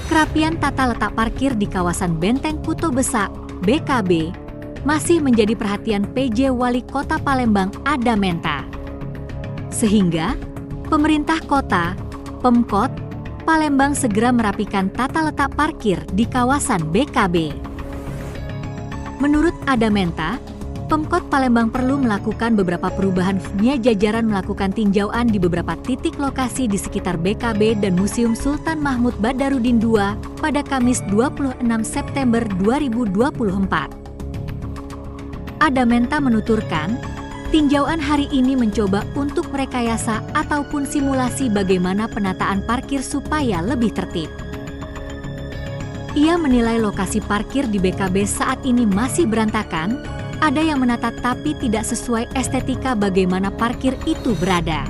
Kerapian tata letak parkir di kawasan Benteng Kuto Besak, BKB, masih menjadi perhatian PJ Wali Kota Palembang A Damenta. Sehingga, Pemerintah Kota, Pemkot Palembang segera merapikan tata letak parkir di kawasan BKB. Menurut A Damenta, Pemkot Palembang perlu melakukan beberapa perubahan fbnya jajaran melakukan tinjauan di beberapa titik lokasi di sekitar BKB dan Museum Sultan Mahmud Badarudin II pada Kamis 26 September 2024. A Damenta menuturkan, tinjauan hari ini mencoba untuk merekayasa ataupun simulasi bagaimana penataan parkir supaya lebih tertib. Ia menilai lokasi parkir di BKB saat ini masih berantakan, ada yang menata tapi tidak sesuai estetika bagaimana parkir itu berada.